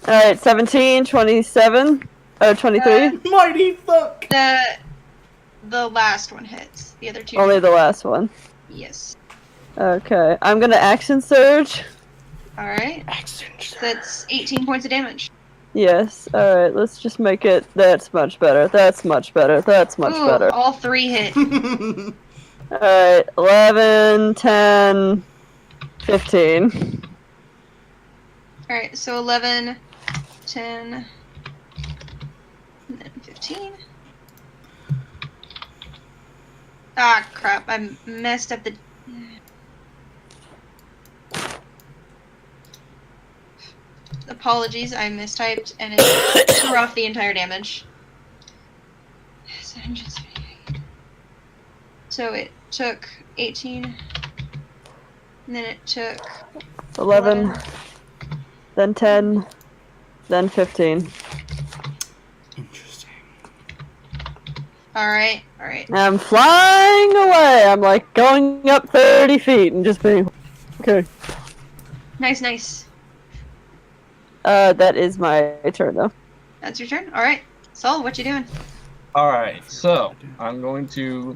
Alright, 17, 27, 23. Mighty fuck! The last one hits. The other two. Only the last one. Yes. Okay, I'm gonna action surge. Alright. Action surge. That's 18 points of damage. Yes, alright, let's just make it. That's much better. That's much better. That's much Ooh, better. all 3 hit. Alright, 11, 10, 15. Alright, so 11, 10, and then 15. Ah, crap. I messed up the... Apologies, I mistyped, and it threw off the entire damage. So it took 18, and then it took 11, then 10, then 15. Interesting. Alright. And I'm flying away. I'm like going up 30 feet and just being. Okay. Nice. That is my turn though. That's your turn? Alright. Sol, what you doing? Alright, so I'm going to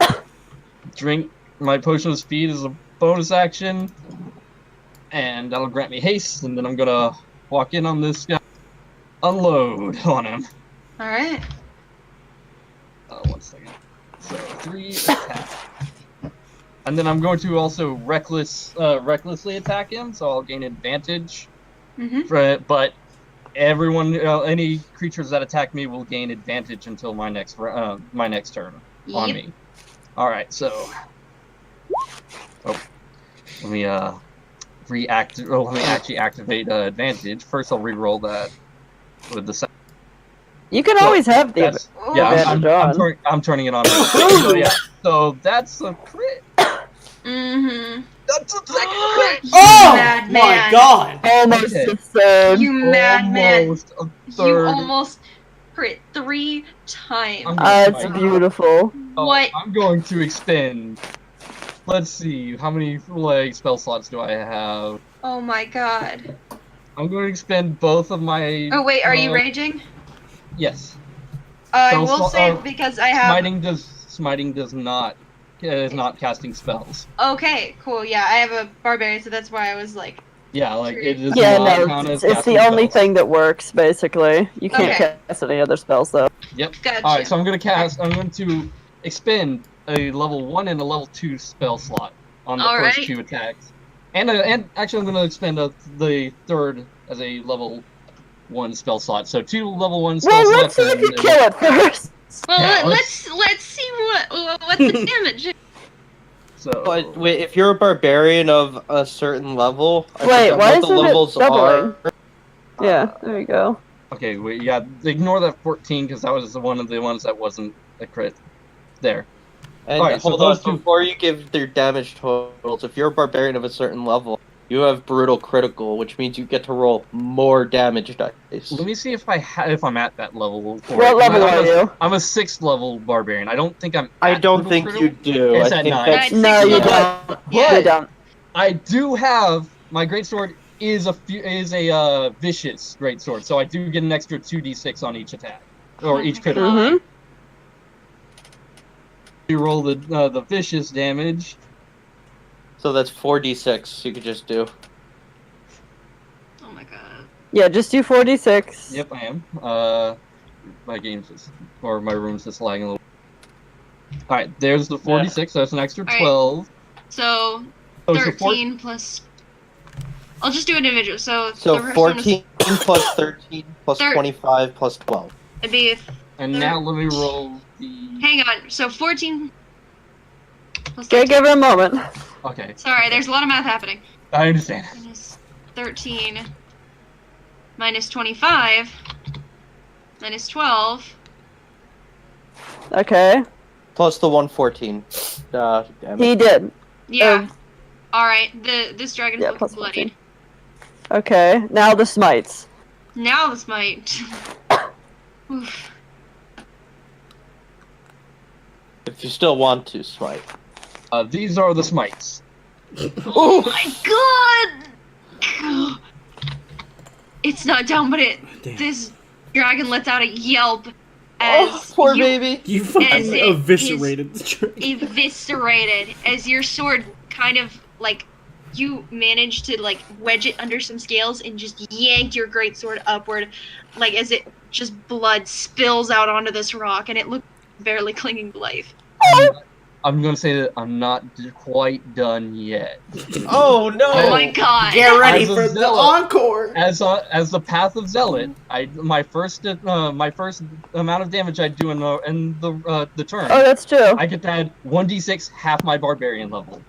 drink my potion of speed as a bonus action, and that'll grant me haste, and then I'm gonna walk in on this guy, unload on him. Alright. 1 second. So 3 attack. And then I'm going to also recklessly attack him, so I'll gain advantage. Mm-hmm. But everyone, any creatures that attack me will gain advantage until my next turn on me. All right, so let me let me actually activate advantage. First, I'll re-roll that with the second. You can always have the advantage. I'm turning it on. So, yeah, so that's a crit. Mm-hmm. That's a second crit. Oh Mad my man. god! Almost a third. You madman! Almost a You third. almost crit 3 times. That's beautiful. What? I'm going to expend. Let's see, how many spell slots do I have? Oh my god. I'm going to expend both of my. Oh wait, are you raging? Yes. I will say because I have. Smiting does not. Is not casting spells. Okay, cool. Yeah, I have a barbarian, so that's why I was like. Yeah, like it is Yeah, not no, count as it's the only spells. thing that works basically. You can't Okay. cast any other spells though. Yep. Gotcha. All right, so I'm going to expend a level 1 and a level 2 spell slot on the first 2 attacks, and actually I'm going to expend the third as a level 1 spell slot. So 2 level 1 spell Well, let's slots. see if you kill it first. Well, Yeah, let's see what's the damage. So But wait, if you're a barbarian of a certain level, I Wait, forget why what the isn't it levels doubling? are. Yeah, there you go. okay, wait, yeah, ignore that 14 because that was one of the ones that wasn't a crit. There. And Alright, so hold on, those two- before you give their damage totals, if you're a barbarian of a certain level, you have brutal critical, which means you get to roll more damage dice. Let me see if I'm at that level. For What it. level are you? I'm a 6th level barbarian. I don't think I'm. I at don't brutal think critical. you do. It's I at think 9. that's... No, you But- don't. Yeah. You don't. I do have my greatsword is a vicious greatsword, so I do get an extra 2d6 on each attack or each crit. Mhm. You roll the vicious damage. So that's 4d6 you could just do. Oh my god. Yeah, just do 4d6. Yep, I am. My my room's just lagging a little. All right, there's the 46. So that's an extra 12. So So it's a 13 plus. I'll just do it individual. So So the first one is- 14 plus 13 plus 25 plus 12. It'd be. And now let me roll the. Hang on. So 14. Plus Okay, 13. give it a moment. Okay, Sorry, there's a lot of math happening. I understand. Minus 13. Minus 25. Minus 12. Okay. Plus the 114. Damn He it. did. Yeah. Alright, this dragon's Yeah, looking plus bloodied. 14. Okay, now the smites. Now this might. Oof. If you still want to smite. These are the smites. Oh my god! It's not down, but Damn. this dragon lets out a yelp as Oh, poor you baby. You As fucking it eviscerated the dragon. eviscerated as your sword kind of like you managed to like wedge it under some scales and just yanked your greatsword upward, like as it just blood spills out onto this rock and it looks barely clinging to life. I'm gonna say that I'm not quite done yet. Oh no! Oh my god! Get ready As a for the zealot. encore. As the path of zealot, my first amount of damage I do in the turn, Oh, that's true. I get to add 1d6 half my barbarian level.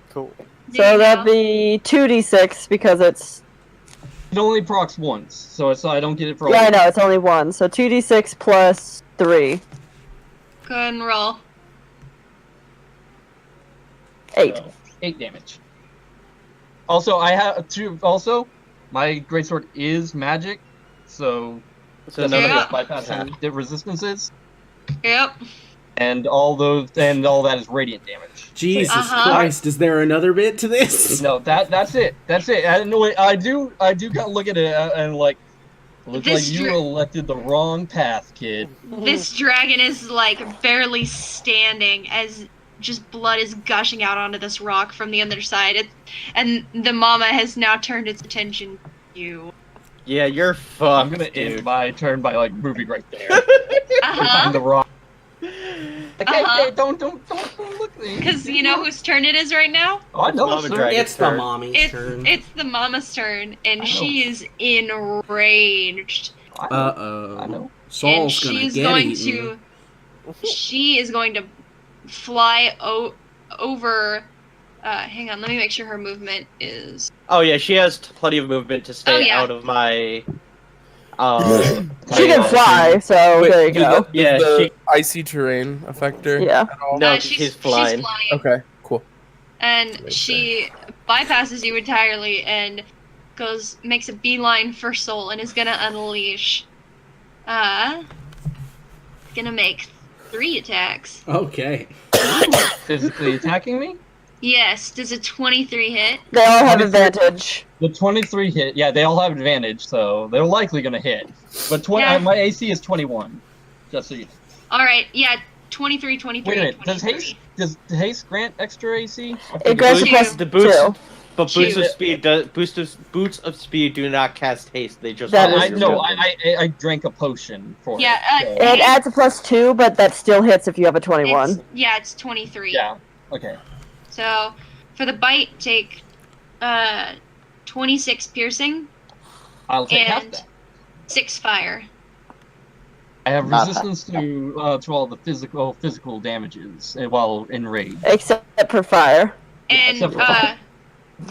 Cool. There So you that'd go. be 2d6 because it's. It only procs once, so I don't get it for all. Yeah, I know, it's only 1. So 2d6 plus 3. Go ahead and roll. 8. So, 8 damage. Also, I have two. Also, my greatsword is magic, so So none of Yeah. this bypassing the resistances, Yep. and all that is radiant damage. Jesus Uh-huh. Christ! Is there another bit to this? No, that's it. That's it. I do kind of look at it and like, looks This like you elected the wrong path, kid. This dragon is like barely standing as just blood is gushing out onto this rock from the other side. And the mama has now turned its attention to you. Yeah, you're I'm fucked, gonna end dude. my turn by like moving right there Uh-huh. behind the rock. Okay, Uh-huh. don't look at me. Because you know whose turn it is right now? Oh, I know, Mama sir. dragon. It's the turn. mommy's turn. It's the mama's turn, and I know. she is enraged. I know. I Uh-oh. know. And Saul's gonna she's get going eaten. she is going to fly over. Hang on, let me make sure her movement is. Oh yeah, she has plenty of movement to stay Oh, yeah. out of my. She can fly, so Wait, there you does go. the- Yeah, does the she- icy terrain affect her Yeah. at all? No, she's she's flying. Okay, cool. And she bypasses you entirely and makes a beeline for Soul and is gonna unleash. Gonna make 3 attacks. Okay. Physically attacking me? Yes, does a 23 hit? They all have 23. advantage. The 23 hit. Yeah, they all have advantage, so they're likely gonna hit. But Yeah. my AC is 21. Just so you know. Alright, yeah, 23, 23, Wait a minute. 23. Does haste grant extra AC? It grants Two. you plus The boots, 2. but boots Two. of speed boots of speed do not cast haste. They just. That follow is your No, movement. I drank a potion for Yeah, it. It adds a plus 2, but that still hits if you have a 21. It's 23. Yeah. Okay. So, for the bite, take 26 piercing I'll take half and that. 6 fire. I have Not resistance to all the physical damages while enraged. Except for fire. Yeah, And, except for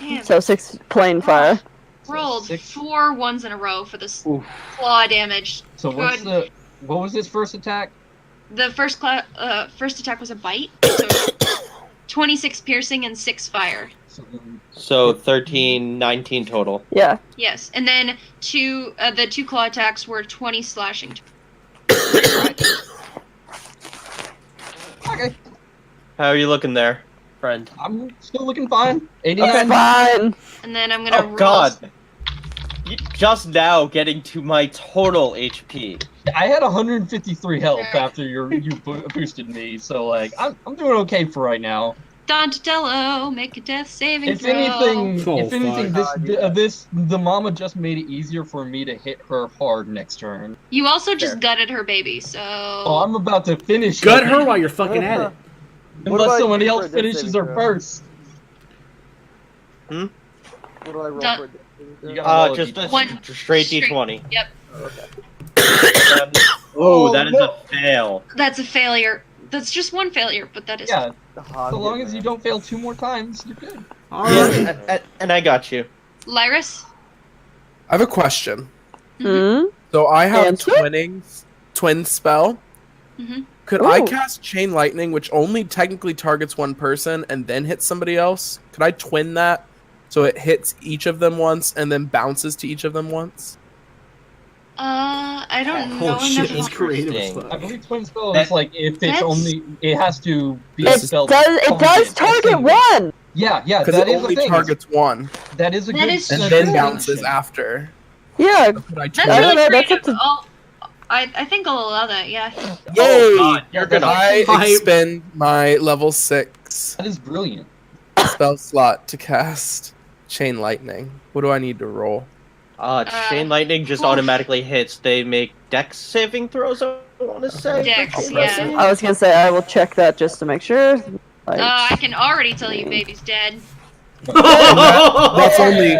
damn, So 6 plain fire. rolled Six. 4 ones in a row for this Oof. claw damage. So Good. what was his first attack? The first attack was a bite, so 26 piercing and 6 fire. So 13, 19 total. Yeah. Yes, and then the 2 claw attacks were 20 slashing. Okay, How are you looking there, friend? I'm still looking fine. 89. Okay, fine. And then I'm gonna Oh roll. God! Just now getting to my total HP. I had 153 health Alright. after you boosted me, so like I'm doing okay for right now. Donatello, make a death saving If throw. anything, Oh, the mama just made it easier for me to hit her hard next turn. You also just Fair. gutted her baby, so. Oh, I'm about to finish. Gut it. her while you're fucking at it. What Unless about somebody you else for a death finishes saving her throw? first. What do I roll Done. for a death saving throw? You gotta roll a Just a One straight straight. D20. Yep, Oh, that is a fail. that's a failure. That's just one failure, but that is. Yeah, The hog so long hit, as you man. don't fail 2 more times, you're good. Alright. Yeah, and I got you. Lyris? I have a question. Hmm? So I have Answer? twin spell. Mhm. Could I Ooh. cast chain lightning, which only technically targets one person and then hits somebody else? Could I twin that so it hits each of them once and then bounces to each of them once? I don't Oh, know shit, enough. that's creative as Interesting. I fuck. believe twin spell That- is like if it's That's- only it has to be It spelled. does target one! Yeah, Because that it is a only thing. targets one That is a That good. is and true. then Good bounces after. Yeah, Could I That's twin I don't really it? know, that's creative. up to- I think I'll allow that. Yeah. Yay! Oh, God, you're gonna. I Hype. expend my level 6 That is brilliant. spell slot to cast Chain Lightning. What do I need to roll? Chain lightning just oof. automatically hits. They make dex saving throws. I want to say. Dex, for yeah. saving. I was gonna say I will check that just to make sure. Like, I can already tell you, baby's dead. That's only.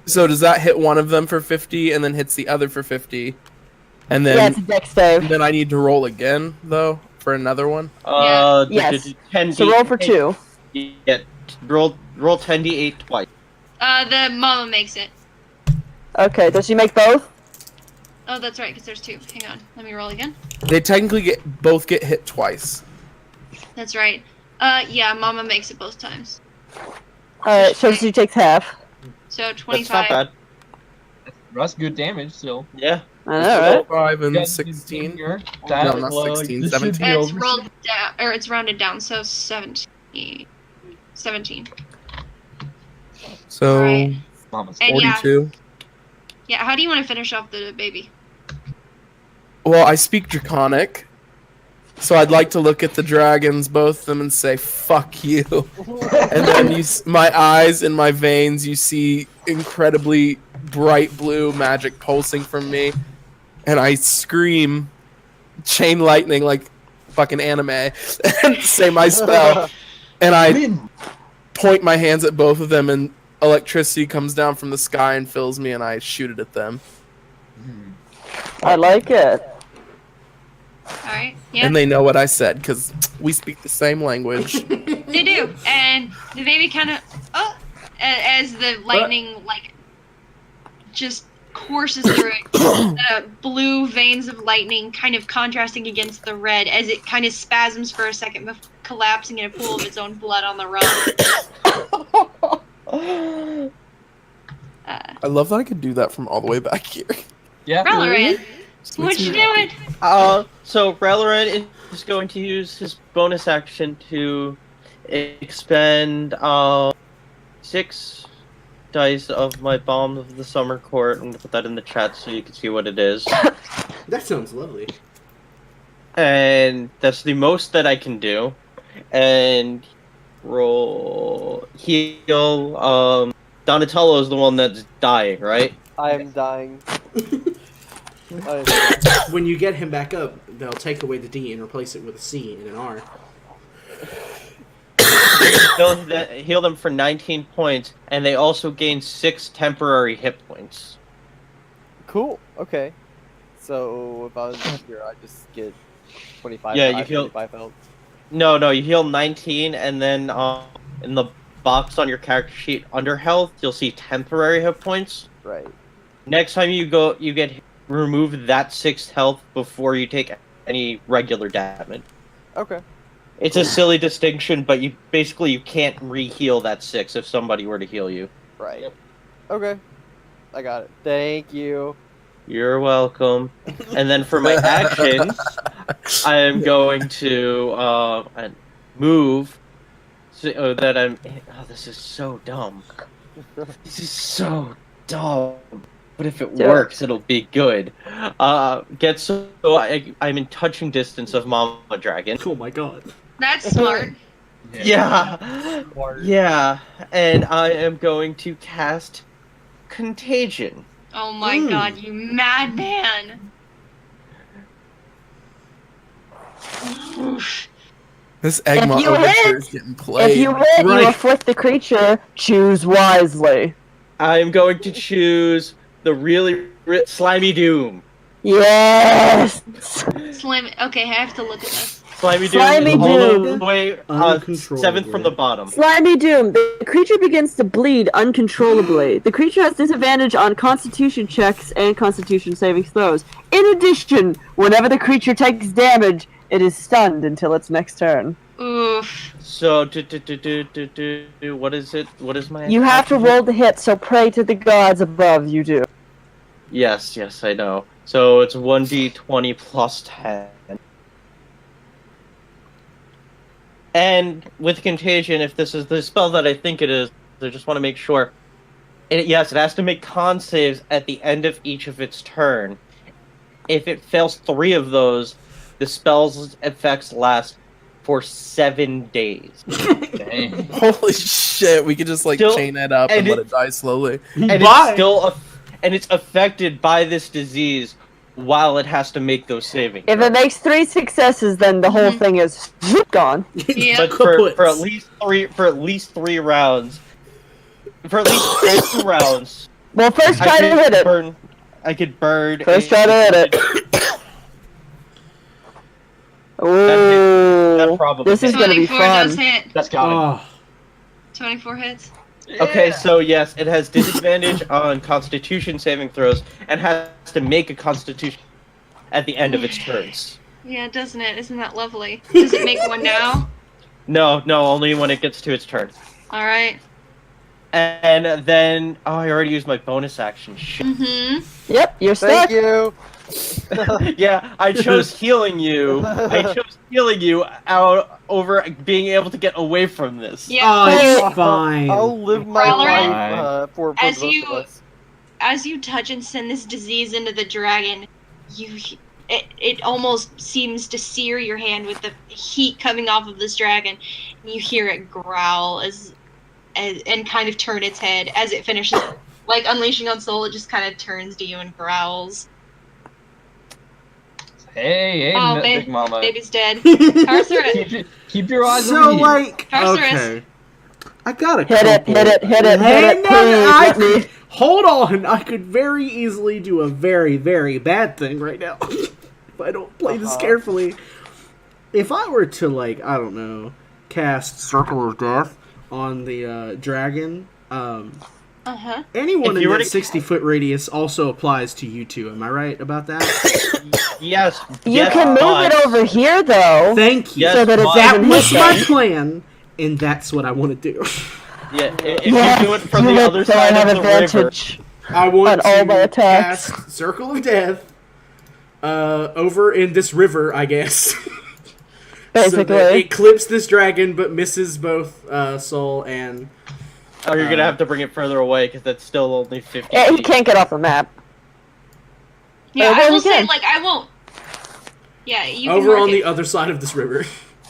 So does that hit one of them for 50 and then hits the other for 50? And yeah, then it's a dex save. I need to roll again though for another one. Yes. 10 So roll for 2. Yeah, roll 10d8 twice. The mama makes it. Okay, does she make both? Oh, that's right, because there's 2. Hang on, let me roll again. They technically both get hit twice. That's right. Yeah, mama makes it both times. Alright, so she takes half. So That's 25. not bad. That's good damage still. Yeah. I know, right? 5 and Yeah, 16. you're- No, not Like, 16, this should 17. be It's over. rolled down, or it's rounded down, so 17. 17. So Alright. Mama's And yeah, 42. yeah. How do you want to finish off the baby? Well, I speak Draconic, so I'd like to look at the dragons, both of them, and say "fuck you." And then my eyes and my veins, you see incredibly bright blue magic pulsing from me, and I scream, "Chain lightning!" like fucking anime, and say my spell, and I point my hands at both of them, and electricity comes down from the sky and fills me, and I shoot it at them. I like it. Alright. Yeah. And they know what I said because we speak the same language. They do, and the baby kind of, as the lightning just courses through it, blue veins of lightning kind of contrasting against the red as it kind of spasms for a second before collapsing in a pool of its own blood on the run. I love that I could do that from all the way back here. Yeah. Releran, Just what makes you me happy. doing? So Releran is going to use his bonus action to expend 6 dice of my Bomb of the Summer Court. I'm gonna put that in the chat so you can see what it is. That sounds lovely. And that's the most that I can do. And roll heal. Donatello is the one that's dying, right? I'm dying. When you get him back up, they'll take away the D and replace it with a C and an R. Heal them for 19 points, and they also gain 6 temporary hit points. Cool. Okay. So if I was here, I just get 25. Yeah, you heal- 25 health. No, you heal 19, and then in the box on your character sheet under health, you'll see temporary hit points. Right. Next time you get remove that 6th health before you take any regular damage. Okay. It's a silly distinction, but you can't re-heal that 6 if somebody were to heal you. Right. Yep. Okay. I got it. Thank you. You're welcome. And then for my actions, I am going to move so that I'm. Oh, this is so dumb. This is so dumb. But if it works, it'll be good. I'm in touching distance of Mama Dragon. Oh my god. That's smart. Yeah. And I am going to cast Contagion. Oh my god, you madman! This Egmont If you overture hit- is getting played. If you hit, you Right. afflict the creature. Choose wisely. I'm going to choose the really Slimy Doom. Yes. Slim. Okay, I have to look at this. Slimy Doom Slimy is all Doom. the way Uncontrollably. 7th from the bottom. Slimy Doom. The creature begins to bleed uncontrollably. The creature has disadvantage on Constitution checks and Constitution saving throws. In addition, whenever the creature takes damage, it is stunned until its next turn. Oof. So, what is it? What is my? You have to roll the hit, so pray to the gods above. You do. Yes, I know. So it's 1d20 plus 10. And with Contagion, if this is the spell that I think it is, I just want to make sure. Yes, it has to make con saves at the end of each of its turn. If it fails 3 of those, the spell's effects last for 7 days. Dang. Holy shit! We could just like Still- chain it up and let it die slowly. And Bye. it's still and it's affected by this disease while it has to make those saving If throws. it makes 3 successes, then the whole thing is gone. Yeah. But for at least 3 rounds, for at least 2 rounds, Well, first try to hit it. I could burn. First try to hit it. That Ooh, probably this is hit. gonna be 24 fun. does hit. That's got it. Oh, 24 hits. Okay, so yes, it has disadvantage on Constitution saving throws and has to make a Constitution at the end of its turns. Yeah, doesn't it? Isn't that lovely? Does it make one now? No, only when it gets to its turn. Alright. And then, I already used my bonus action. Shit. Mm-hmm. Yep, you're Thank stuck. you. Yeah, I chose healing you. I chose healing you out over being able to get away from this. Yeah. oh, Hey. it's fine. I'll live my Valorant, life for as both you- of us. As you touch and send this disease into the dragon, it almost seems to sear your hand with the heat coming off of this dragon. And you hear it growl and kind of turn its head as it finishes. Like unleashing on soul, it just kind of turns to you and growls. Hey, Oh, Big Mama. Baby's dead. Carcerate. Keep your eyes So on me. like, Carcerous. okay, I got a Hit it, couple. hit it, hit it, hit Hey, it, no, please, let me. Hold on, I could very easily do a very, very bad thing right now if I don't play this carefully. If I were to, like, I don't know, cast Circle of Death on the dragon, Uh-huh. anyone If in you were that to- 60-foot radius also applies to you two. Am I right about that? Yes. You yes, can move but- it over here, though. Thank you. Yes, so that it but- That doesn't was hit my them. plan, and that's what I want to do. Yeah, if Yeah, you do it from do the it other so I side have of the river, advantage. I want On all my to attacks. cast Circle of Death over in this river, I guess. So that Basically. it clips this dragon, but misses both Soul and... or you're gonna have to bring it further away because that's still only 50 Yeah, he feet. can't get off the map. Yeah, Oh, I then will say, again. like, I won't. Yeah, you can Over mark on it. the other side of this river.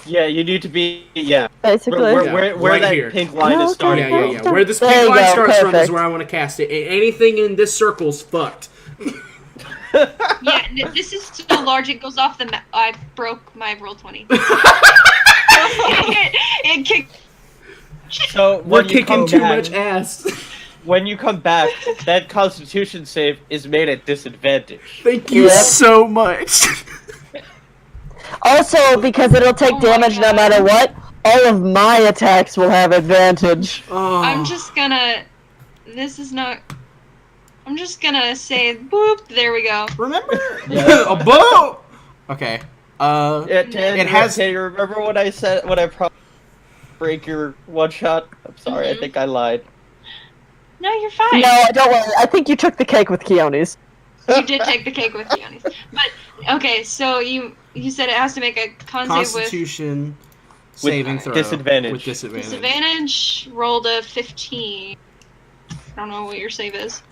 Yeah, you need to be Basically. Yeah, where right that here. pink line Oh, is starting. okay. Yeah. Where this There pink you line go, starts from is perfect. where I want to cast it. Anything in this circle's fucked. Yeah, this is so large it goes off the map. I broke my roll 20. it kicked. So We're when you kicking come too back, much ass. when you come back, that Constitution save is made at disadvantage. Thank you Yep. so much. Also, because it'll take Oh my damage no God. matter what, all of my attacks will have advantage. Oh. I'm just gonna. This is not. I'm just gonna say boop. There we go. Remember? A boat. Okay. It has- Hey, remember what I said? What I probably break your one shot? I'm sorry, I Mhm. think I lied. No, you're fine. No, don't worry. I think you took the cake with Keone's. You did take the cake with Keonis. But okay, so you said it has to make a con save with Constitution saving throw disadvantage. With disadvantage. disadvantage. Rolled a 15. I don't know what your save is.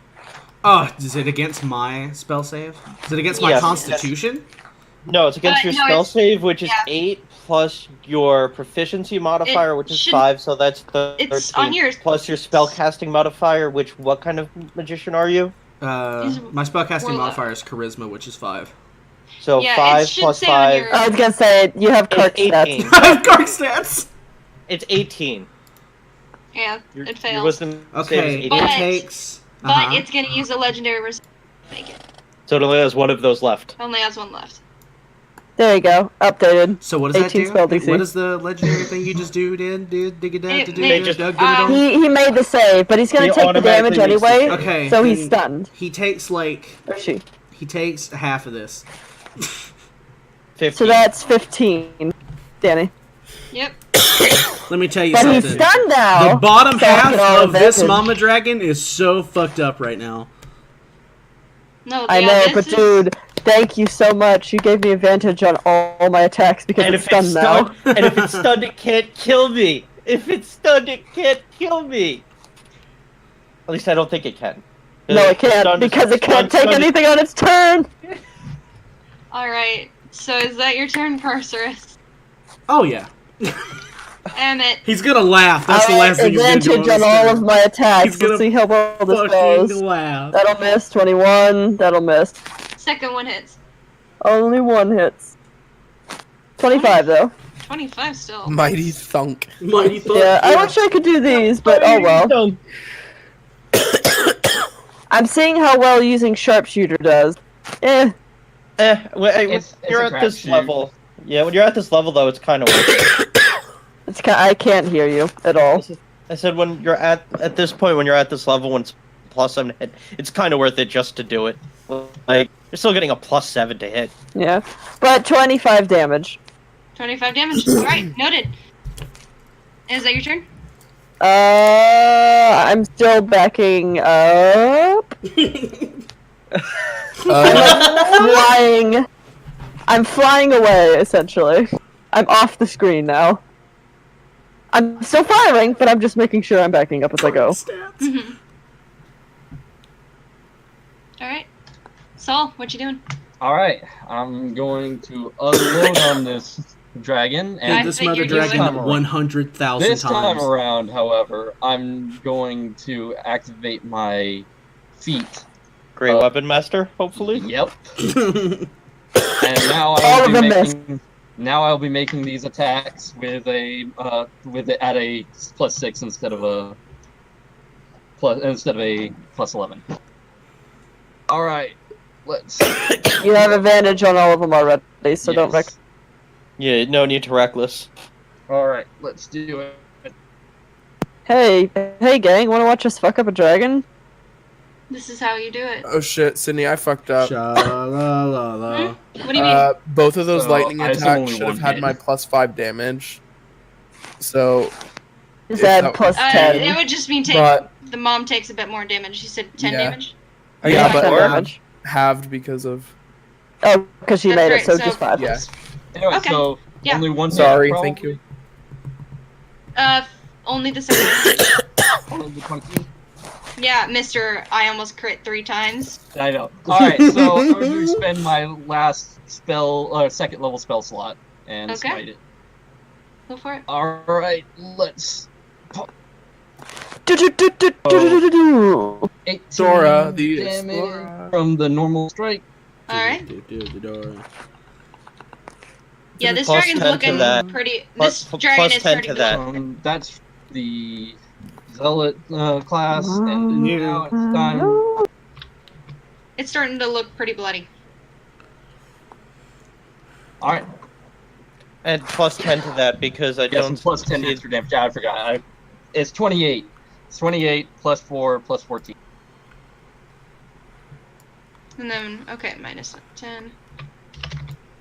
Oh, is it against my spell save? Is it against my Yes. Constitution? No, it's against your no, spell it's- save, which is yeah. 8 plus your proficiency modifier, which is shouldn't- 5, so that's 13. It's on yours. Plus your spell casting modifier, which what kind of magician are you? My spellcasting Warlock. modifier is Charisma, which is 5. So Yeah, it 5 should plus say on 5. your- I was gonna say, you have Carc It's Stats. 18. I have Carc Stats! It's 18. Yeah, Your, it Your fails. wisdom save Okay, is it 18. But- takes... But it's gonna use a legendary resist to make it. So it only has one of those left. Only has one left. There you go. Updated. So what does that 18 do? spell DC. What does the legendary thing you just do? They just- He made the save, but he's gonna He take the damage automatically makes the anyway, save. Okay, so he's then stunned. He takes like Or she. he takes half of this. 15. So that's 15, Danny. Yep. Let me tell you But he's something. stunned now. The bottom so I half get all of this advantage. mama dragon is so fucked up right now. No, I yeah, know, this but is- dude, thank you so much. You gave me advantage on all my attacks because and it's if it's stunned now. stunned, and if it's stunned, it can't kill me. If it's stunned, it can't kill me. At least I don't think it can. No, it can't, because it can't take anything on its turn! Alright, so is that your turn, Parcerus? Oh yeah. Emmett. He's gonna laugh. That's the last thing he's gonna do. Advantage on all of my He's attacks. gonna Let's see how well this fucking goes. laugh. That'll miss. 21. That'll miss. Second one hits. Only one hits. 25 though. 25 still. Mighty thunk. Mighty thunk. Yeah, I wish I could do these, but oh well. I'm seeing how well using sharpshooter does. When It's you're a at this crapshoot. level. Yeah, when you're at this level, though, it's kind of worth it. I can't hear you at all. I said when you're at this point, when you're at this level, when it's +7 to hit, it's kind of worth it just to do it. Like, you're still getting a +7 to hit. Yeah, but 25 damage. 25 damage. Alright, noted. Is that your turn? I'm still backing up. Flying. I'm flying away, essentially. I'm off the screen now. I'm still firing, but I'm just making sure I'm backing up as I go. Stats. Alright. Saul, what you doing? Alright, I'm going to unload on this dragon, And and this figured mother you dragon would. 100,000 this time times. around, however, I'm going to activate my feet. Great weapon master, hopefully. Yep. And now All I'll of be them miss. making. Now I'll be making these attacks with a at a +6 instead of a +11. All right, let's. You have advantage on all of them already, so don't wreck. Yeah, no need to reckless. All right, let's do it. Hey, gang, wanna watch us fuck up a dragon? This is how you do it. Oh shit, Sydney, I fucked up. Sha-la-la-la. What do you mean? Both of those So, lightning I assume attacks only should have one had hit. my +5 damage. So, Is If that that- plus It 10? would just mean but the mom takes a bit more damage. She said 10 Yeah. damage? yeah, but 10 damage. halved because of. Oh, because she That's made right, it, so so- just 5. Yeah. Anyway, Okay. so Yeah. only one. hit, Sorry, probably. thank you. Only the second. Only the 20. Yeah, Mr. I almost crit 3 times. I know. All right, so I'm going to spend my last spell, second level spell slot, and Okay. smite it. Go for it. All right, let's. 18 Dora, the damage Explorer. from the normal strike. Alright. Do-do-do-do-do. Yeah, this Plus dragon's 10 to looking that. pretty. Plus- This dragon plus is 10 pretty to good. that. That's the zealot class, and Yeah. now it's time. It's starting to look pretty bloody. All right, And plus 10 to that because I yes, don't and plus 10 see- extra damage. Yeah, I forgot. It's 28. It's 28 plus 4 plus 14. And then, okay, minus 10.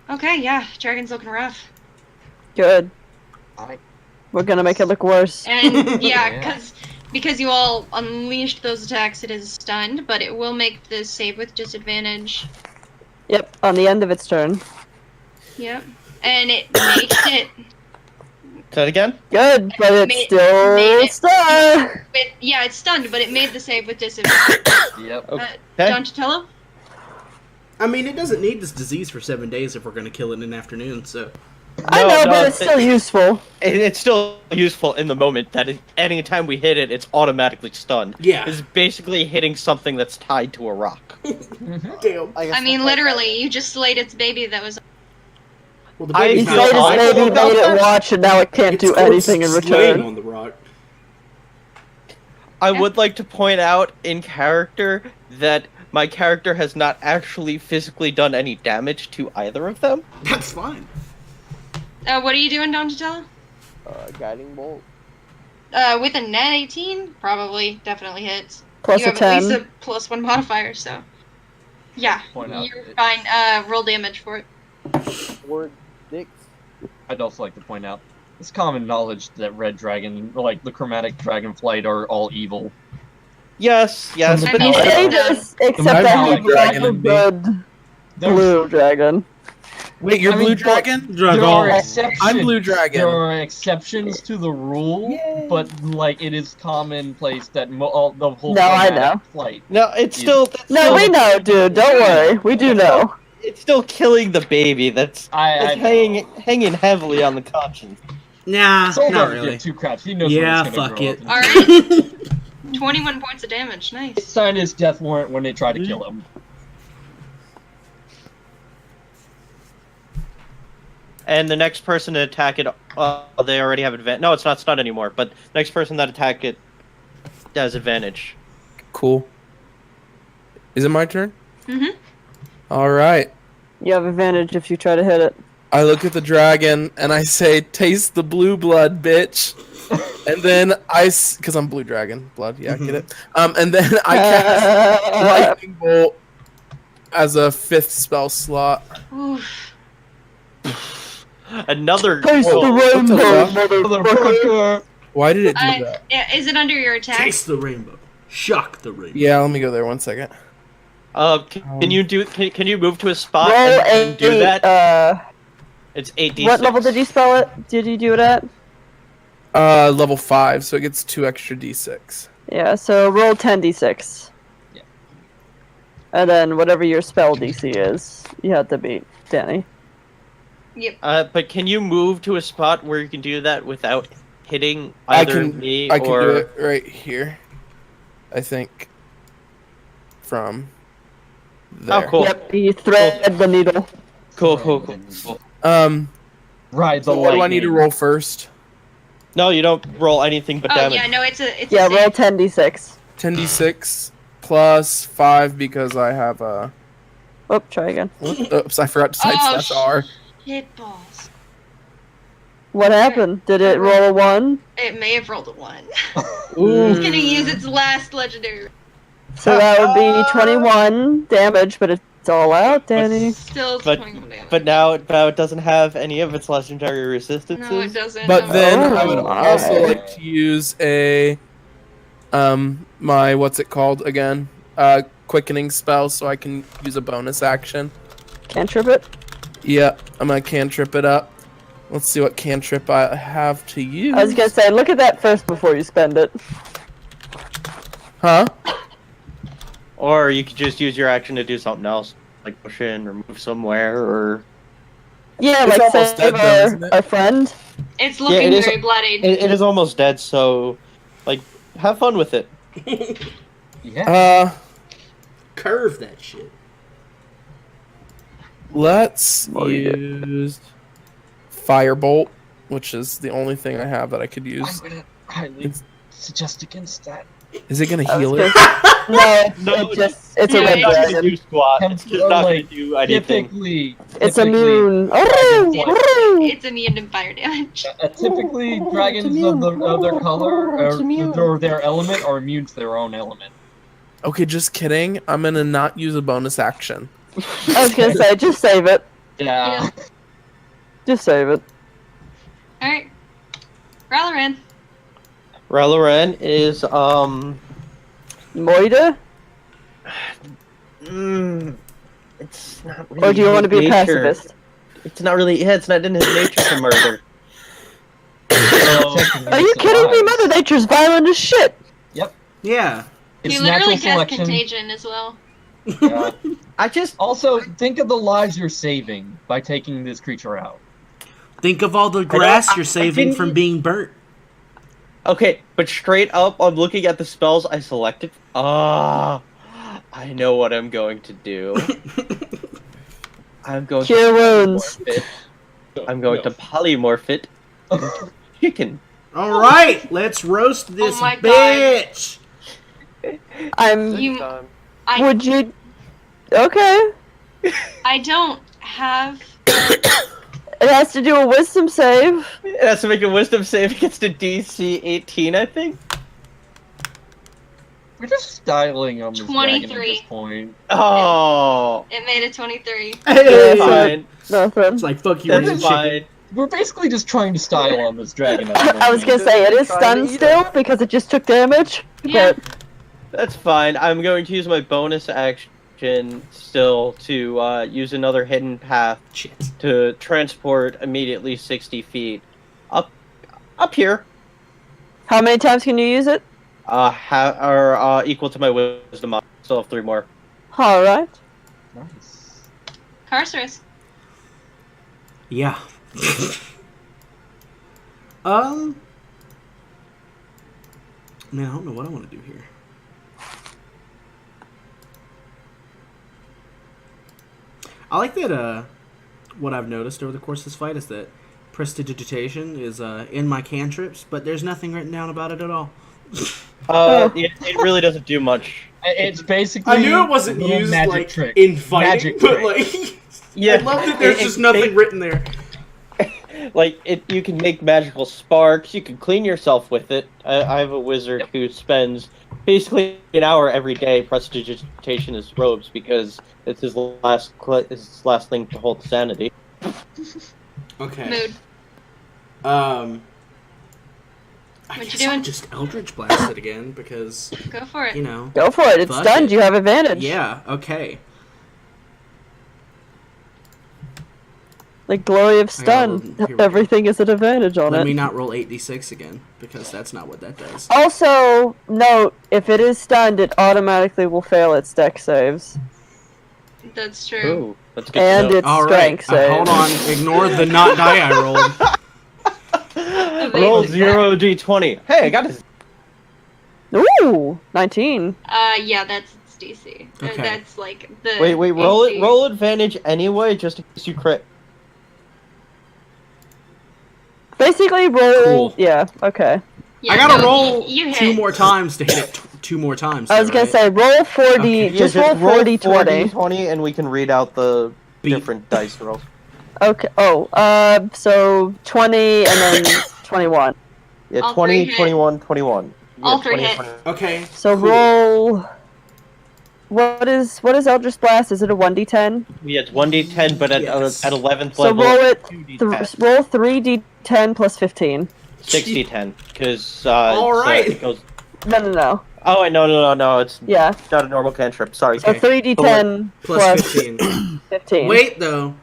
Okay, yeah, dragon's looking rough. Good. Alright. We're gonna make it look worse. And yeah, Yeah. because you all unleashed those attacks, it is stunned, but it will make the save with disadvantage. Yep, on the end of its turn. Yep. And it makes it. Say it again? Good, but it's Made still it. stuck. Yeah, it's stunned, but it made the save with disadvantage. Yep. Okay. Donatello? I mean, it doesn't need this disease for 7 days if we're gonna kill it in an afternoon, so. I know, but it's still useful. It's still useful in the moment that any time we hit it, it's automatically stunned. Yeah. It's basically hitting something that's tied to a rock. Damn. I mean, literally, you just slayed its baby that was. Well, the I You baby's feel not played awful his alive. baby, about made it that. watch, and now it can't It's do called anything in slaying return. on the rock. I Yeah. would like to point out in character that my character has not actually physically done any damage to either of them. That's fine. What are you doing, Donatello? Guiding bolt. With a net 18? Probably, definitely hits. Plus you a have 10. at least a +1 modifier, so. Yeah, Point out you're that- fine. Roll damage for it. 4 dicks. I'd also like to point out it's common knowledge that red dragon, like the chromatic dragonflight, are all evil. Yes, yes, I but mean, You no, say it's, this, except Imagine that the he's dragon not a and me. good They're- blue dragon. Wait, you're I mean, blue dragon? There are Dragon. exceptions. I'm blue dragon. There are exceptions to the rule, but like it is commonplace that the whole No, I chromatic know. flight. No, it's still. That's No, still, we know, dude. Don't worry. We do know. It's still killing the baby. That's I hanging heavily on the conscience. Nah, Soul not doesn't really. give two craps. He knows Yeah, what he's gonna fuck grow it. up Alright. 21 points of damage. Nice. Signed his death warrant when they tried to kill him. And the next person to attack it, they already have advantage. No, it's not stunned anymore. But next person that attack it has advantage. Cool. Is it my turn? Mhm. All right. You have advantage if you try to hit it. I look at the dragon and I say, "Taste the blue blood, bitch." And then because I'm blue dragon blood, yeah, get it. And then I cast lightning bolt as a 5th spell slot. Oof. Another. Taste the Whoa. rainbow, Motherfucker. motherfucker. Why did it do that? Is it under your attack? Taste the rainbow. Shock the rainbow. Yeah, let me go there 1 second. Can you do? Can you move to a spot Roll and do that? It's 8d6. What level did you spell it? Did you do it at? Level 5, so it gets 2 extra d6. Yeah, so roll 10d6. Yeah. And then whatever your spell DC is, you have to beat Danny. Yep. But can you move to a spot where you can do that without hitting I either can me do or? it right here. I think. From there. Oh, cool. Yep, you thread the needle. Cool. Right, the So what do I need to lightning. roll first? No, you don't roll anything but Oh damage. yeah, no, it's a Yeah, roll save. 10d6. 10d6 plus 5 because I have a. Oh, try again. Oops, I forgot to type Oh, slash R. Shit balls. What happened? Did it roll a 1? It may have rolled a 1. Ooh. It's gonna use its last legendary. So that would be 21 damage, but it's all out, Danny. Still But- 21 damage. But now it doesn't have any of its legendary resistances. no, it doesn't. But no. then I Oh would my. also like to use a my what's it called again? Quickening spell, so I can use a bonus action. Cantrip it? Yeah, I'm gonna cantrip it up. Let's see what cantrip I have to use. I was gonna say, look at that first before you spend it. Huh? Or you could just use your action to do something else, like push in or move somewhere, or Yeah, It's like almost save dead though, isn't it? our friend. It's looking it is- very bloodied. it is almost dead. So, like, have fun with it. Yeah. Curve that shit. Let's Oh, you did. use firebolt, which is the only thing I have that I could I'm use. gonna highly suggest against that. Is it gonna I was heal gonna it? say- No, it's a Yeah, red it's Not just- gonna dragon. do squat. It's just not gonna do anything. Typically, It's typically- immune. It's immune to fire damage. Typically, dragons of their color or their element are immune to their own element. Okay, just kidding. I'm gonna not use a bonus action. I was gonna say, just save it. Yeah. Just save it. Alright. Ralaran. Raloran is Moida? it's not really Or do you want to be a his nature. pacifist? It's not really. Yeah, it's not in his nature to murder. Are you kidding me? Mother Nature's violent as shit. Yeah. It's He literally natural cast selection. contagion as well. Yeah. I just Also, think of the lives you're saving by taking this creature out. Think of all the grass I you're saving didn't- from being burnt. okay, but straight up, I'm looking at the spells I selected. I know what I'm going to do. I'm going Cure to wounds. polymorph it. I'm going to polymorph it into chicken. All right, let's roast this Oh my God. bitch. You- I Would you? Okay. I don't have It has to do a wisdom save. It has to make a wisdom save against a DC 18, I think. We're just styling on this dragon at 23. this point. Oh, it made a 23. Hey, so- fine. Nothing. it's like fuck you, That's random chicken. fine. We're basically just trying to style on this dragon. At the I was moment. gonna say it is Trying to stunned eat still because it just took damage. Yeah. But That's fine. I'm going to use my bonus action action still to use another hidden path Shit. to transport immediately 60 feet up here. How many times can you use it? Equal to my wisdom. I still have 3 more. All right. Nice. Carcerus. Yeah. Man, I don't know what I want to do here. I like that, what I've noticed over the course of this fight is that prestidigitation is in my cantrips, but there's nothing written down about it at all. It really doesn't do much. It's basically. I knew it wasn't a little used, magic like, trick. in fighting, Magic but, trick. like, Yeah, I love that there's just nothing written there. You can make magical sparks. You can clean yourself with it. I have a wizard who spends basically an hour every day prestidigitation his robes because it's his last thing to hold sanity. Okay. Mood. I What guess you I'll doing? just Eldritch Blast it again because, Go for it. you know. Go for it. It's Fuck stunned. it. You have advantage. Yeah, okay. The glory of I stun. gotta roll- here we go. Everything is at advantage on Let it. me not roll 8d6 again because that's not what that does. Also, note, if it is stunned, it automatically will fail its dex saves. That's true. Ooh, that's good And to know. its All right, strength saves. hold on. Ignore the not die I rolled. Roll 0d20. Hey, I got it. Ooh, 19. Yeah, that's its DC. Okay. That's like the. Wait, roll AC. it. Roll advantage anyway, just in case you crit. Basically, roll. Cool. Yeah, okay. Yeah, I gotta no, roll you 2 hit. more times to hit it 2 more times. I was though, gonna right? say, roll 4D. Okay. Just roll 4D20. 4d20, and we can read out the Beat. different dice rolls. Okay. Oh, so 20 and then 21. Yeah, All 20, three hit. 21, 21. All Yeah, three 20, hit. 20. Okay. So cool. roll. What is Eldritch Blast? Is it a 1d10? Yeah, it's 1d10, but at Yes. at 11th So level, roll it. 2d10. Roll 3d10 plus 15. 60-10, because All right. it goes... No. Oh, wait, no, it's Yeah. not a normal cantrip, sorry. So Okay. 3d10 Plus 15. 15. Wait, though.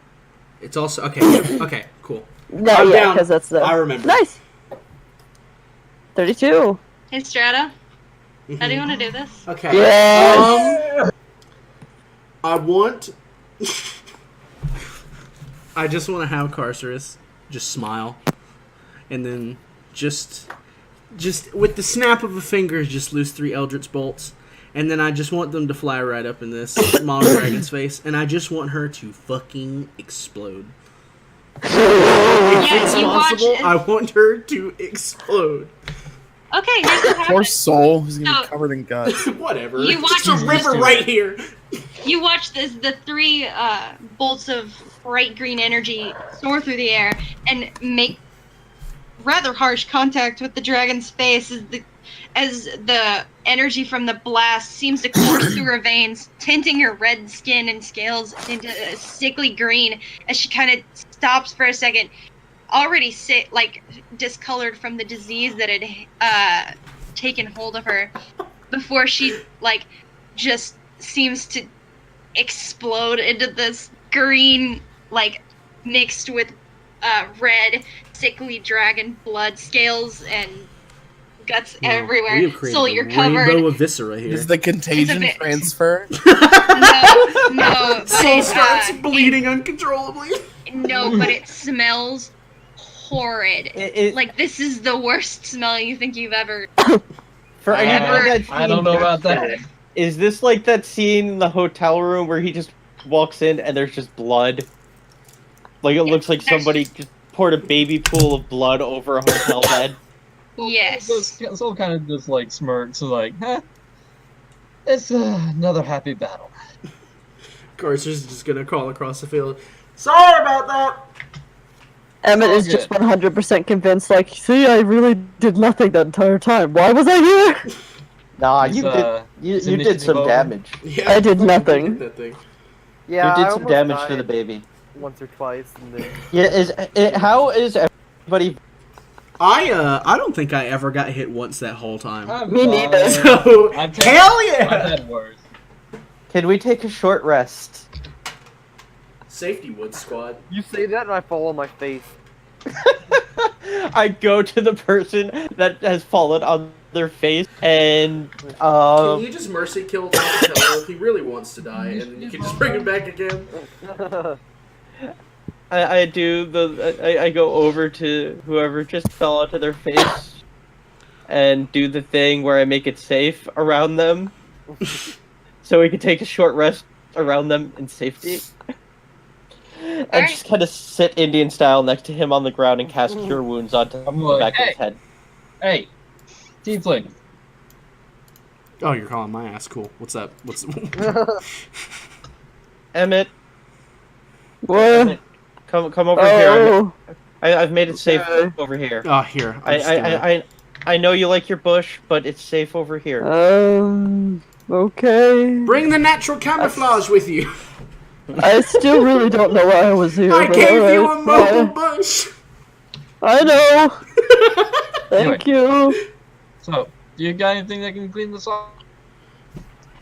It's also... Okay, okay, cool. No, I'm yeah, down. because that's the. I remember. Nice. 32. Hey, Strata. How do you Mhm. want to do this? Okay. Yes. I want... I just want to have Carcerus just smile. And then just with the snap of a finger, just loose 3 Eldritch Bolts. And then I just want them to fly right up in this small dragon's face. And I just want her to fucking explode. If Yeah, it's you possible, watch- I want her to explode. Okay, here's what Poor happens. soul who's gonna be No. covered in guts. Whatever. You watch It's a as river this- right here. You watch the 3 bolts of bright green energy soar through the air and make rather harsh contact with the dragon's face as the energy from the blast seems to course through her veins, tinting her red skin and scales into a sickly green as she kind of stops for a second, already discolored from the disease that had taken hold of her, before she just seems to explode into this green, mixed with red, sickly dragon blood, scales and guts We everywhere. have created So a you're rainbow covered. of viscera here. Does the contagion bit- transfer? No, but Soul it, starts bleeding uncontrollably. No, but it smells horrid. It- This is the worst smell you think you've ever. For I anyone never- that's I don't know about that. Is this like that scene in the hotel room where he just walks in and there's just blood? Like it looks like somebody just poured a baby pool of blood over a hotel bed. Yes. Soul kind of just smirks, it's another happy battle. Carcer's just gonna crawl across the field. Sorry about that. Emmett all is just good. 100% convinced, see, I really did nothing that entire time. Why was I here? Nah, Is, you did. You did initiative some over? damage. Yeah, I did fucking nothing. did that thing. Yeah, You I did some almost damage to died the baby. once or twice, and then Yeah, how is everybody? I don't think I ever got hit once that whole time. Me neither. So I've hell I've yeah! had worse. Can we take a short rest? Safety Woods squad. You say that and I fall on my face. I go to the person that has fallen on their face and Can you just mercy kill Donatello if he really wants to die, and then you can just bring him back again? I go over to whoever just fell onto their face and do the thing where I make it safe around them, so we can take a short rest around them in safety. And just kind of sit Indian style next to him on the ground and cast Cure Wounds onto the back of his head. Hey, Tiefling. Oh, you're calling my ass. Cool. What's up? What's Emmett, What? come over here. Oh, I've made it safe over here. Oh, here. I'm just gonna- I know you like your bush, but it's safe over here. Okay. Bring the natural camouflage with you. I still really don't know why I was here. I but gave you alright. a mobile bush. I know. Thank you. So, do you got anything that can clean this off?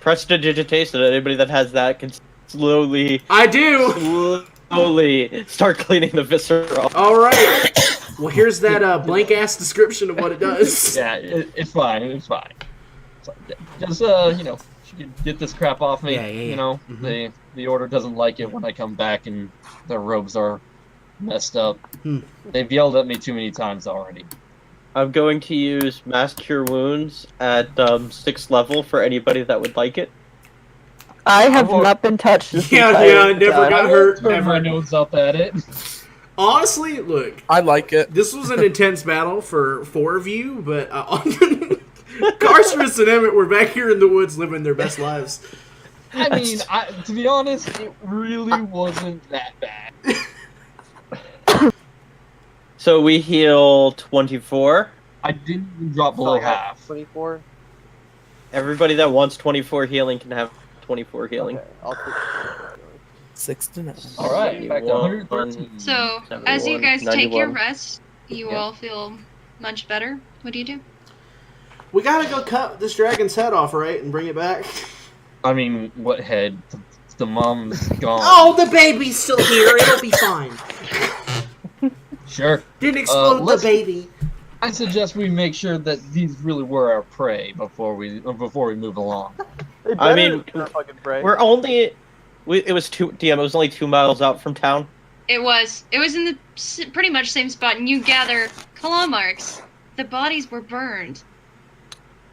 Prestidigitation. Anybody that has that can slowly I do. start cleaning the viscera off. All right. Well, here's that blank ass description of what it does. Yeah, it's fine. It's fine. So, just you know, you can get this crap off me. Yeah. You know, Mhm. the order doesn't like it when I come back and their robes are messed up. They've yelled at me too many times already. I'm going to use Mass Cure Wounds at 6th level for anybody that would like it. I have not been touched this Yeah, entire I never time. got hurt. Turn my Ever. nose up at it. Honestly, look, I like it. this was an intense battle for 4 of you, but Carcerus and Emmett were back here in the woods living their best lives. I mean, to be honest, it really wasn't that bad. So we heal 24. I didn't even drop below half. 24. Everybody that wants 24 healing can have 24 healing. Okay, I'll take 6 to 9. All right, back to 113. So, as you guys take your rest, you all feel much better. What do you do? We gotta go cut this dragon's head off, right, and bring it back. I mean, what head? The mom's gone. Oh, the baby's still here. It'll be fine. Sure. Didn't explode the let's- baby. I suggest we make sure that these really were our prey before we move along. I mean, fucking pray. we're only... it was DM, it was only 2 miles out from town. It was in the pretty much same spot, and you gather claw marks. The bodies were burned.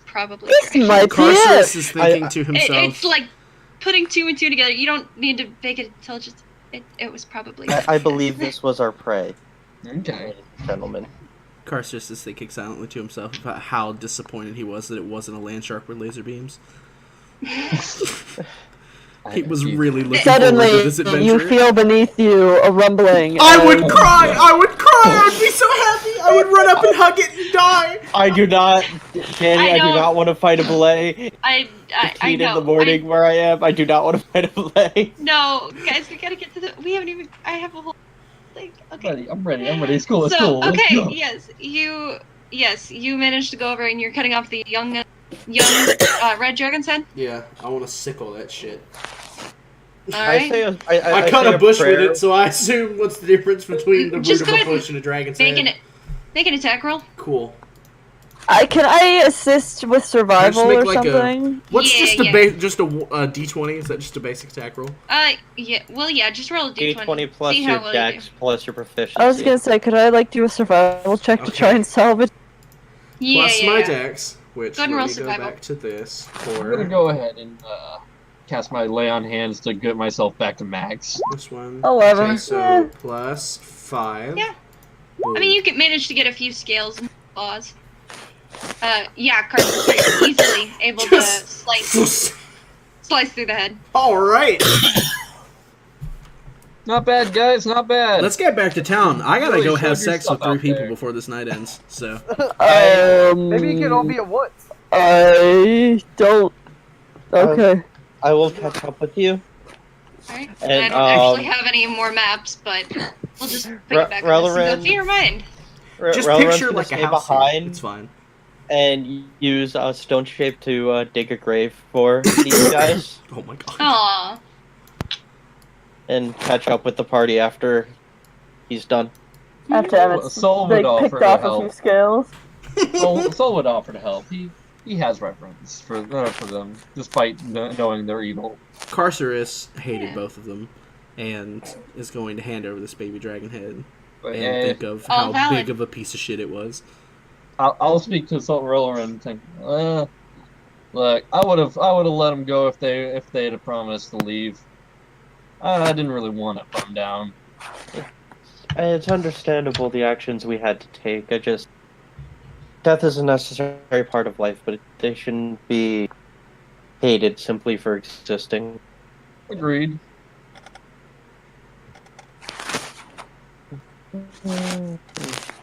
Probably. This correct. might be Carcerus it. is thinking to himself. It's like putting 2 and 2 together. You don't need to make it intelligent. It was probably. I believe this was our prey, Okay. ladies and gentlemen. Carcerus is thinking silently to himself about how disappointed he was that it wasn't a land shark with laser beams. He was really looking forward to Suddenly, this adventure. you feel beneath you a rumbling. I would and- cry! I would cry! I would be so happy! I would run up and hug it and die! I do not, Danny, I do know. not want to fight a belay. I Heat know. in the morning where I am, I do not want to fight a belay. No, guys, we gotta get to the. We haven't even. I have a whole thing. Okay. I'm ready. It's cool. It's So cool. Let's okay, go. yes, you managed to go over and you're cutting off the young red dragon's head. Yeah, I want to sickle that shit. All I right. say I cut say a bush prayer. with it, so I assume what's the difference between the root Just of go a ahead and bush and a dragon's Make head? an attack roll. Cool. Can I assist with survival make or like a- something? What's Yeah, just a yeah. just a d20? Is that just a basic attack roll? Yeah. Well, yeah. Just roll a d20. D20 plus See your how well you dex plus your proficiency. I was gonna say, could I do a survival check to Okay. try and salvage? do. Yeah, Plus yeah. my yeah. dex, which Go ahead and let roll me go survival. back to this I'm gonna for go ahead and cast my lay on hands to get myself back to max. this one. 11. Okay, so Yeah. plus 5. Yeah. Boom. I mean, you can manage to get a few scales and claws. Yeah, Carcer's pretty easily able to Just- slice through the head. All right, Not bad, guys. Not bad. let's get back to town. I gotta Really go showed have your sex stuff with 3 out people there. before this night ends. So Maybe it can all be at once. I don't. Okay. I will catch up with you. Alright. And, I don't actually have any more maps, but we'll just bring it back with us and go Releran- through your mind. just Relorun's picture gonna like a stay house. behind It's fine. and use stone shape to dig a grave for these guys, Oh my god. Aw. and catch up with the party after he's done. After Emmett's Soul would like, offer picked to off a help. few scales. Soul would offer to help. He has reverence for them, despite knowing they're evil. Carcerus hated Yeah. both of them, and is going to hand over this baby dragon head But, and think of All how valid. big of a piece of shit it was. I'll speak to Soul Roller and think, look, I would have let him go if they had promised to leave. I didn't really want to put him down. It's understandable the actions we had to take. Death is a necessary part of life, but they shouldn't be hated simply for existing. Agreed.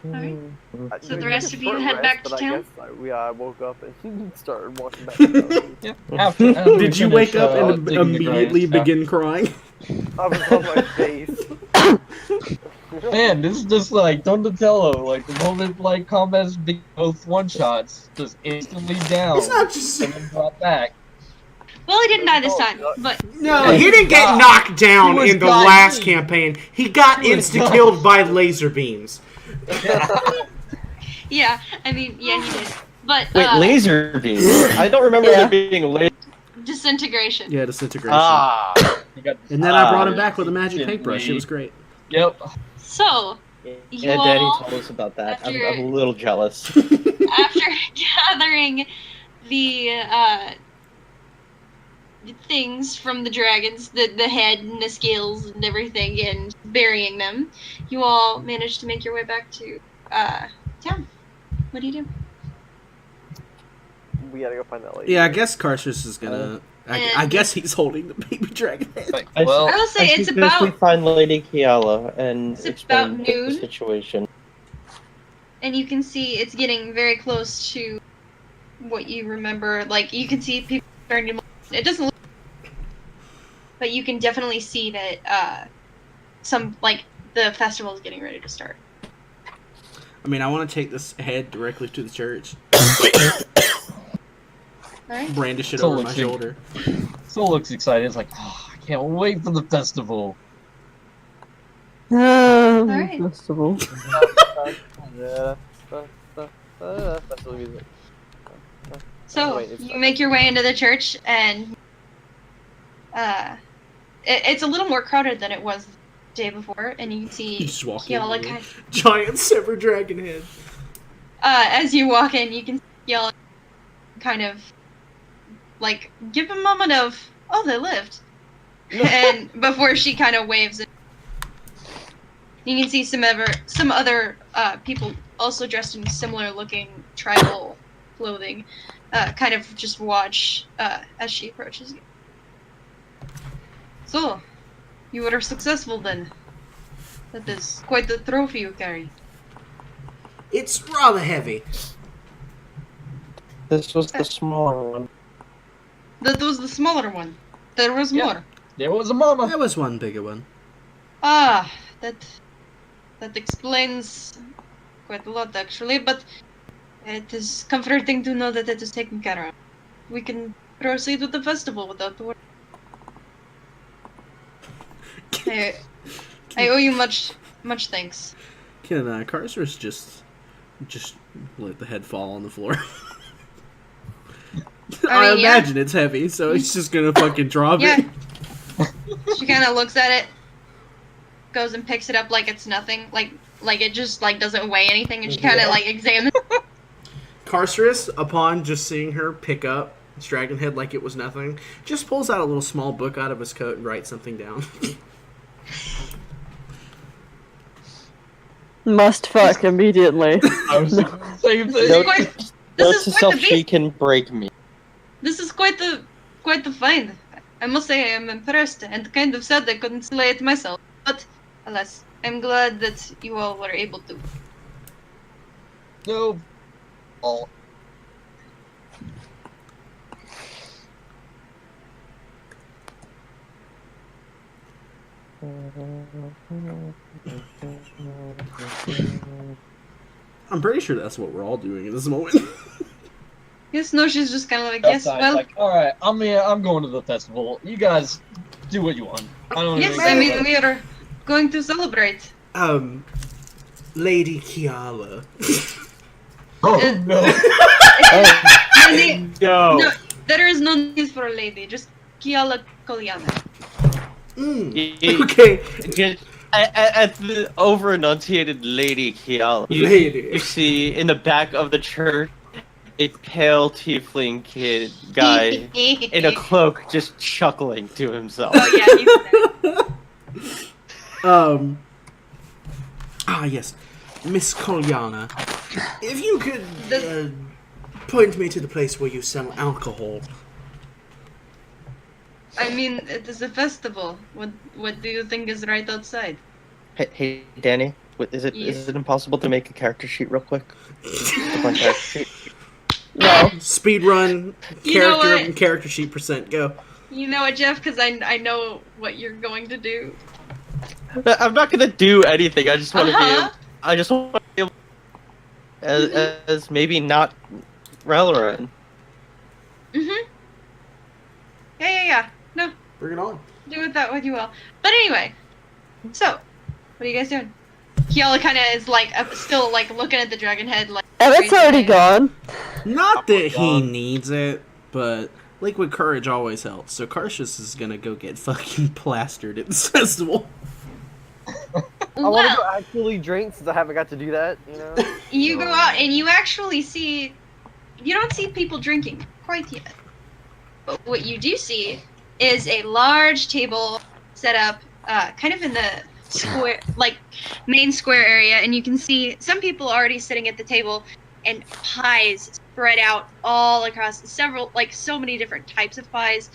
Alright. So the We rest took of you a short head rest, back to but town? I guess I woke up and started walking back. To Yeah. After Did you finish, wake up and digging the immediately graves, begin crying? I was on my face. Man, this is just like Donatello. Like the moment like combats big both one shots, just instantly down It's not just. and then brought back. Well, he didn't die this time, but No, he didn't get knocked down He was in the dying. last campaign. He got He was insta-killed by laser beams. yeah, I mean, yeah, he did. But Wait, laser beams? I don't remember Yeah. there being laser. disintegration. Yeah, disintegration. He got And then I brought him Ah, back with a magic paintbrush. It was great. Yep. So, Yeah, Danny all- told us about that. I'm after- a little jealous. after gathering the things from the dragons, the head and the scales and everything, and burying them, you all managed to make your way back to town. What do you do? We gotta go find that lady. Yeah, I guess Carcerus is gonna. I guess he's holding the baby dragon head. Like, I well, I will say it's suggest we about, find Lady Kiala and It's explain about the noon. situation. and you can see it's getting very close to what you remember. Like, you can see people starting to. It doesn't look. But you can definitely see that some, like, the festival is getting ready to start. I mean, I want to take this head directly to the church, Alright? brandish it So over my let's see. shoulder. Soul looks excited. It's like, oh, I can't wait for the festival. Alright. Festival. Yeah, that's the music. So, Wait, it's you not- make your way into the church, and it's a little more crowded than it was the day before, and you can see You just walk in. Kiala with a kind Giant silver dragon head. as you walk in, you can see Kiala kind of, like, give a moment of, oh, they lived. And before she kind of waves it. You can see some other people also dressed in similar looking tribal clothing, kind of just watch as she approaches you. So, you were successful then. That is quite the trophy you carry. It's rather heavy. This was the smaller one. That was the smaller one. There was Yeah. more. There was a mama. There was one bigger one. Ah, that explains quite a lot actually, but it is comforting to know that it is taken care of. We can proceed with the festival without worry. I owe you much thanks. Can Carcerus just let the head fall on the floor? I mean, yeah. imagine it's heavy, so he's just gonna fucking drop Yeah. it. She kind of looks at it, goes and picks it up like it's nothing, like it just like doesn't weigh anything, and she kind of like examines. Carcerus, upon just seeing her pick up this dragon head like it was nothing, just pulls out a little small book out of his coat and writes something down. Must fuck immediately. I was thinking the same This is thing. quite, Note this to is quite self, the she beast. can break me. This is quite the find. I must say I am impressed and kind of sad I couldn't slay it myself. But alas, I'm glad that you all were able to. No. Oh. I'm pretty sure that's what we're all doing at this moment. Yes, no, she's just kind of like, yes, Outside, well, like, all right, I'm going to the festival. You guys do what you want. I don't yes, even I mean, care. we are going to celebrate. Lady Kiala. Oh no! No need- No. no, there is no need for a lady, just Kiala Kolyana. Okay. Just at the over-enunciated Lady Kiala, Lady. you see in the back of the church a pale tiefling guy in a cloak just chuckling to himself. Oh yeah, he's there. Yes. Miss Kolyana. If you could point me to the place where you sell alcohol. I mean, it is a festival. What do you think is right outside? Hey, Danny, is it impossible to make a character sheet real quick? One character sheet. No. Speed run, You know what? character sheet percent, go. You know what, Jeff? Because I know what you're going to do. I'm not gonna do anything. I just want to Uh-huh. I just want to be able as maybe not relevant. Mm-hmm. Yeah. No, Bring it on. do with that what you will. But anyway, so, what are you guys doing? Kiala kind of is like still like looking at the dragon head like. Emmett's crazy. already gone. Not that he gone. needs it, but liquid courage always helps. So Carcius is gonna go get fucking plastered at this festival. I want to go Well, actually drink since I haven't got to do that. You know. you go out and you actually see. You don't see people drinking quite yet. But what you do see is a large table set up kind of in the square, like main square area, and you can see some people already sitting at the table and pies spread out all across several, like so many different types of pies.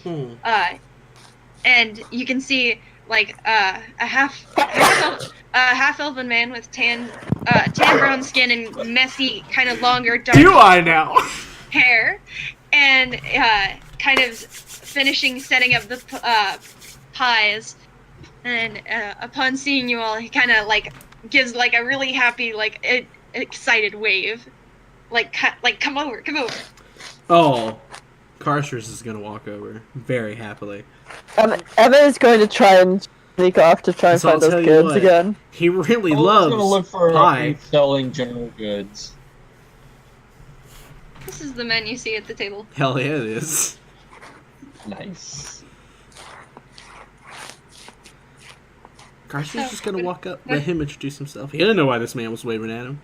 And you can see like a half elven man with tan brown skin and messy, kind of longer dark Do I now? hair, and kind of finishing setting up the pies. And upon seeing you all, he kind of like gives like a really happy, like excited wave, like come over. Oh, Carcius is gonna walk over very happily. Emma is going to try and sneak off to try and So I'll find those tell you kids what. again. He really I was loves gonna look for pie. selling general goods. This is the men you see at the table. Hell yeah, it is. Nice. Carcius is just gonna walk up, let him introduce himself. He didn't know why this man was waving at him.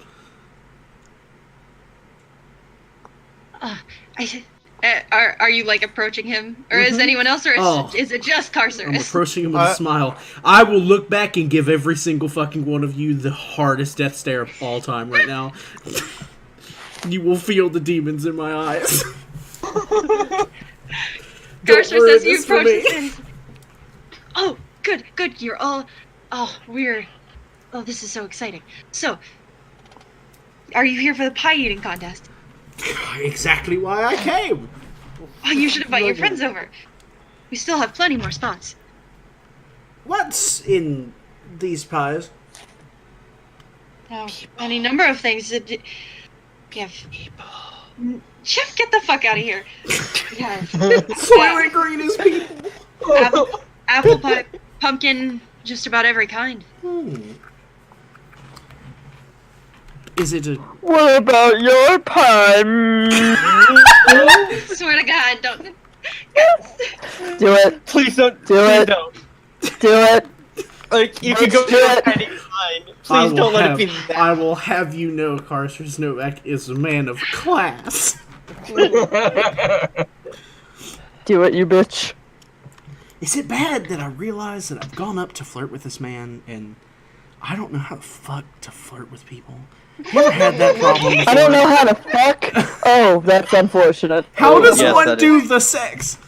Are you like approaching him, or is anyone else, or is it just I'm Carcer? approaching him with a smile. I will look back and give every single fucking one of you the hardest death stare of all time right now. You will feel the demons in my eyes. Carcer ruin says you this for approach me. the stand. Oh, good. You're all. Oh, we're. Oh, this is so exciting. So, are you here for the pie eating contest? Exactly why I came. Oh, you should invite your friends over. We still have plenty more spots. What's in these pies? Oh, any number of things. We have. Chef, get the fuck out of here. Yeah. Soylent Green is people. Apple pie, pumpkin, just about every kind. Is it a... What about your pie? Swear to God, don't. Do it. Please don't. Do please it. don't. Do it. Like you can Let's go do to it. any kind. Please don't let it be that. I will have you know Carcer's Novak is a man of class. Do it, you bitch. Is it bad that I realize that I've gone up to flirt with this man and I don't know how the fuck to flirt with people? You ever had that problem before? I don't know how to fuck. Oh, that's unfortunate. How does Yes, one that do the sex?